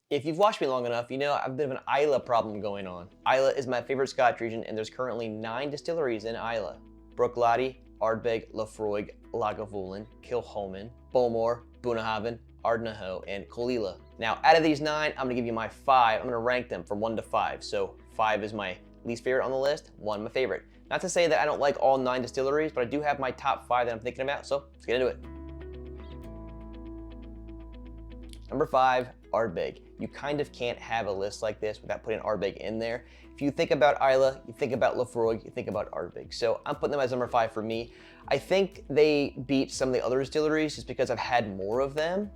If you've watched me long enough, you know I have a bit of an Islay problem going on. Islay is my favorite Scotch region, and there's currently 9 distilleries in Islay. Bruichladdich, Ardbeg, Laphroaig, Lagavulin, Kilchoman, Bowmore, Bunnahabhain, Ardnahoe, and Caol Ila. Now, out of these 9, I'm gonna give you my 5. I'm gonna rank them from 1 to 5. So 5 is my least favorite on the list, 1 my favorite. Not to say that I don't like all 9 distilleries, but I do have my top 5 that I'm thinking about, so let's get into it. Number 5, Ardbeg. You kind of can't have a list like this without putting Ardbeg in there. If you think about Islay, you think about Laphroaig, you think about Ardbeg. So I'm putting them as number 5 for me. I think they beat some of the other distilleries just because I've had more of them.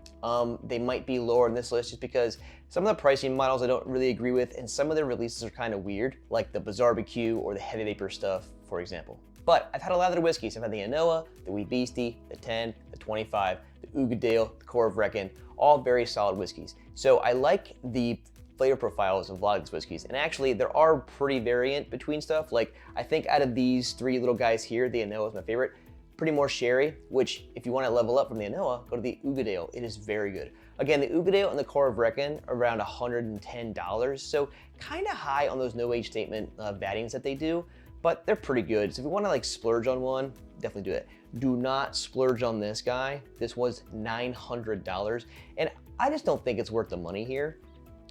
They might be lower in this list just because some of the pricing models I don't really agree with, and some of their releases are kind of weird, like the Bizarre BQ or the Heavy Vapor stuff, for example. But I've had a lot of their whiskeys. I've had the Anoa, the Wee Beastie, the 10, the 25, the Ugadale, the Core of Reckon, all very solid whiskeys. So I like the flavor profiles of a lot of these whiskeys. And actually, there are pretty variant between stuff. Like, I think out of these 3 little guys here, the Anoa is my favorite. Pretty more sherry, which if you want to level up from the Anoa, go to the Ugadale. It is very good. Again, the Ugadale and the Core of Reckon are around $110. So kind of high on those no age statement vattings that they do, but they're pretty good. So if you want to like splurge on one, definitely do it. Do not splurge on this guy. This was $900, and I just don't think it's worth the money here.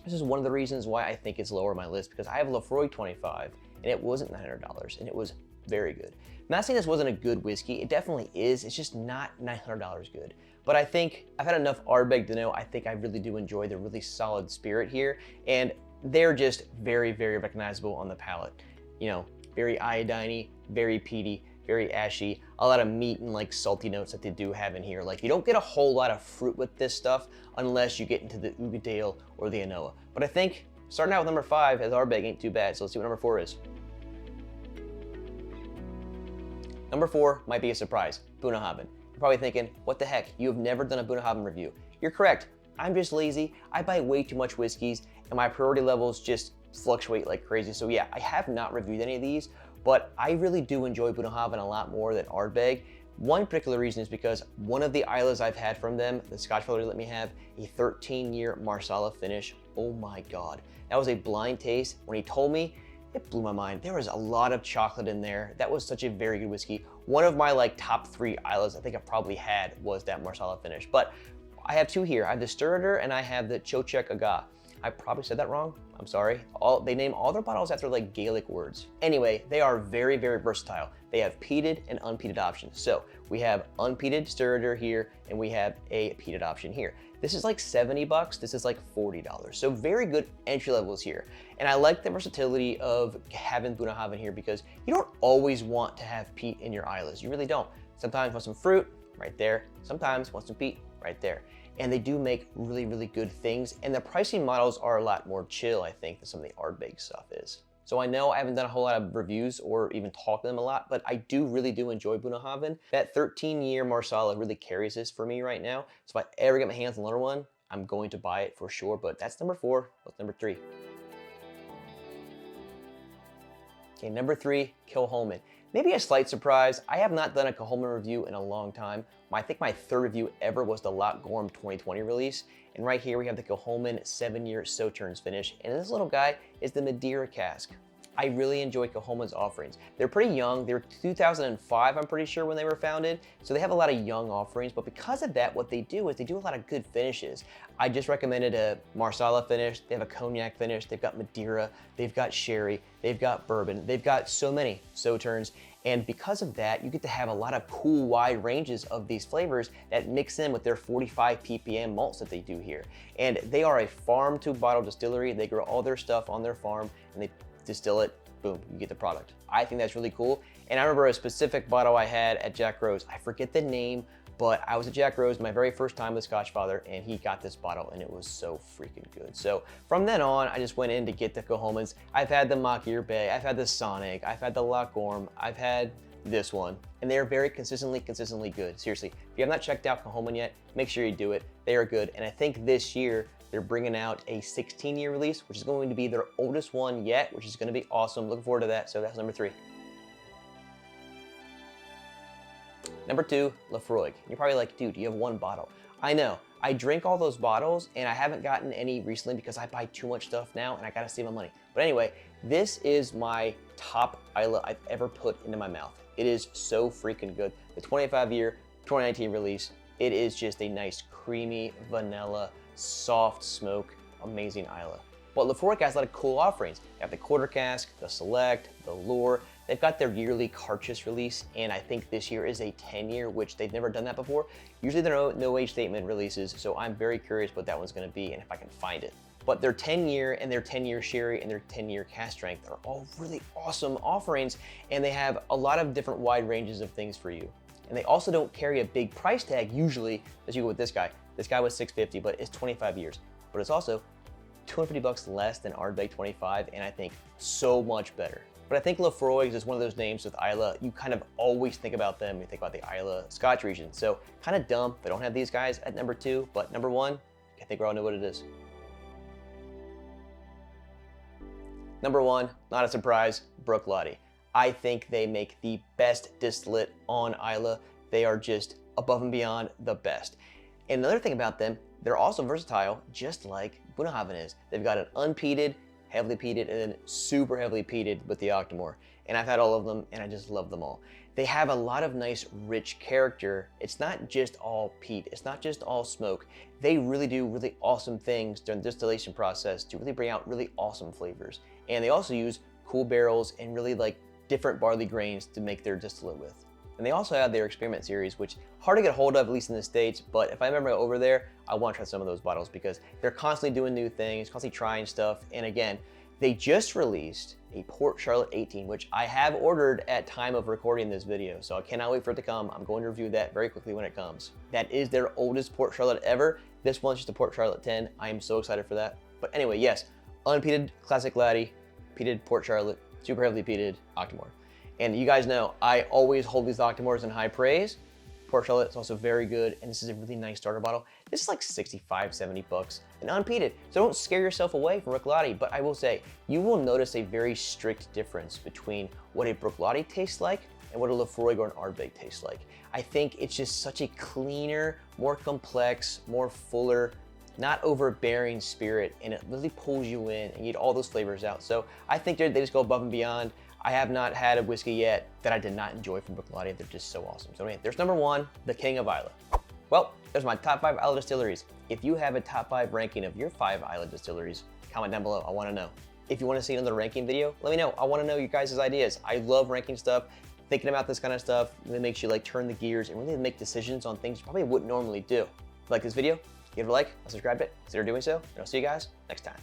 This is one of the reasons why I think it's lower on my list, because I have Laphroaig 25, and it wasn't $900, and it was very good. I'm not saying this wasn't a good whiskey. It definitely is. It's just not $900 good. But I think I've had enough Ardbeg to know I think I really do enjoy the really solid spirit here, and they're just very, very recognizable on the palate. You know, very iodine-y, very peaty, very ashy, a lot of meat and like salty notes that they do have in here. Like, you don't get a whole lot of fruit with this stuff unless you get into the Ugadale or the Anoa. But I think starting out with number 5 as Ardbeg ain't too bad. So let's see what number 4 is. Number 4 might be a surprise, Bunnahabhain. You're probably thinking, what the heck? You have never done a Bunnahabhain review. You're correct. I'm just lazy. I buy way too much whiskeys, and my priority levels just fluctuate like crazy. So yeah, I have not reviewed any of these, but I really do enjoy Bunnahabhain a lot more than Ardbeg. One particular reason is because one of the Islas I've had from them, the Scotch Fellow let me have a 13-year Marsala finish. Oh my God. That was a blind taste. When he told me, it blew my mind. There was a lot of chocolate in there. That was such a very good whiskey. One of my like top 3 Islas I think I probably had was that Marsala finish. But I have 2 here. I have the Sturridor and I have the Chochek Aga. I probably said that wrong. I'm sorry. They name all their bottles after like Gaelic words. Anyway, they are very, very versatile. They have peated and unpeated options. So we have unpeated Sturridor here, and we have a peated option here. This is like $70. This is like $40. So very good entry levels here. And I like the versatility of having Bunnahabhain here because you don't always want to have peat in your Islas. You really don't. Sometimes you want some fruit, right there. Sometimes you want some peat, right there. And they do make really, really good things. And the pricing models are a lot more chill, I think, than some of the Ardbeg stuff is. So I know I haven't done a whole lot of reviews or even talked to them a lot, but I really do enjoy Bunnahabhain. That 13-year Marsala really carries this for me right now. So if I ever get my hands on another one, I'm going to buy it for sure. But that's number 4. What's number 3? Okay, number 3, Kilchoman. Maybe a slight surprise. I have not done a Kilchoman review in a long time. I think my 3rd review ever was the Lochgorm 2020 release. And right here we have the Kilchoman 7-year Sauternes finish. And this little guy is the Madeira cask. I really enjoy Kilchoman's offerings. They're pretty young. They were 2005, I'm pretty sure, when they were founded. So they have a lot of young offerings, but because of that, what they do is they do a lot of good finishes. I just recommended a Marsala finish. They have a cognac finish. They've got Madeira. They've got sherry. They've got bourbon. They've got so many Sauternes. And because of that, you get to have a lot of cool wide ranges of these flavors that mix in with their 45 ppm malts that they do here. And they are a farm to bottle distillery. They grow all their stuff on their farm and they distill it, boom, you get the product. I think that's really cool. And I remember a specific bottle I had at Jack Rose. I forget the name, but I was at Jack Rose my very first time with Scotch Father, and he got this bottle, and it was so freaking good. So from then on, I just went in to get the Kilchomans. I've had the Machir Bay, I've had the Sonic, I've had the Lochgorm, I've had this one, and they are very consistently good. Seriously, if you have not checked out Kilchoman yet, make sure you do it. They are good, and I think this year they're bringing out a 16-year release, which is going to be their oldest one yet, which is going to be awesome. Looking forward to that. So that's number 3. Number 2, Laphroaig. You're probably like, dude, you have 1 bottle. I know. I drink all those bottles and I haven't gotten any recently because I buy too much stuff now and I gotta save my money. But anyway, this is my top Islay I've ever put into my mouth. It is so freaking good. The 25-year 2019 release, it is just a nice creamy vanilla, soft smoke, amazing Islay. But Laphroaig has a lot of cool offerings. They have the quarter cask, the select, the lure. They've got their yearly Cartridge release, and I think this year is a 10-year, which they've never done that before. Usually there are no age statement releases, so I'm very curious what that one's gonna be and if I can find it. But their 10-year and their 10-year sherry and their 10-year cask strength are all really awesome offerings, and they have a lot of different wide ranges of things for you. And they also don't carry a big price tag usually, as you go with this guy. This guy was $650, but it's 25 years. But it's also $250 less than Ardbeg 25, and I think so much better. But I think Laphroaig is one of those names with Islay, you kind of always think about them when you think about the Islay Scotch region. So kind of dumb if I don't have these guys at number 2, but number 1, I think we all know what it is. Number 1, not a surprise, Bruichladdich. I think they make the best distillate on Islay. They are just above and beyond the best. And another thing about them, they're also versatile, just like Bunnahabhain is. They've got an unpeated, heavily peated, and then super heavily peated with the Octomore. And I've had all of them, and I just love them all. They have a lot of nice, rich character. It's not just all peat. It's not just all smoke. They really do really awesome things during the distillation process to really bring out really awesome flavors. And they also use cool barrels and really like different barley grains to make their distillate with. And they also have their experiment series, which hard to get a hold of, at least in the States, but if I remember over there, I want to try some of those bottles because they're constantly doing new things, constantly trying stuff. And again, they just released a Port Charlotte 18, which I have ordered at time of recording this video, so I cannot wait for it to come. I'm going to review that very quickly when it comes. That is their oldest Port Charlotte ever. This one's just a Port Charlotte 10. I am so excited for that. But anyway, yes, unpeated classic laddie, peated Port Charlotte, super heavily peated Octomore. And you guys know, I always hold these Octomores in high praise. Port Charlotte is also very good, and this is a really nice starter bottle. This is like 65, 70 bucks, and unpeated. So don't scare yourself away from Bruichladdich, but I will say, you will notice a very strict difference between what a Bruichladdich tastes like and what a Laphroaig or an Ardbeg tastes like. I think it's just such a cleaner, more complex, more fuller, not overbearing spirit, and it really pulls you in and you get all those flavors out. So I think they just go above and beyond. I have not had a whiskey yet that I did not enjoy from Bruichladdich. They're just so awesome. So anyway, there's number 1, the king of Islay. Well, there's my top 5 Islay distilleries. If you have a top 5 ranking of your 5 Islay distilleries, comment down below. I want to know. If you want to see another ranking video, let me know. I want to know your guys' ideas. I love ranking stuff. Thinking about this kind of stuff really makes you like turn the gears and really make decisions on things you probably wouldn't normally do. If you like this video, give it a like, subscribe to it, consider doing so, and I'll see you guys next time.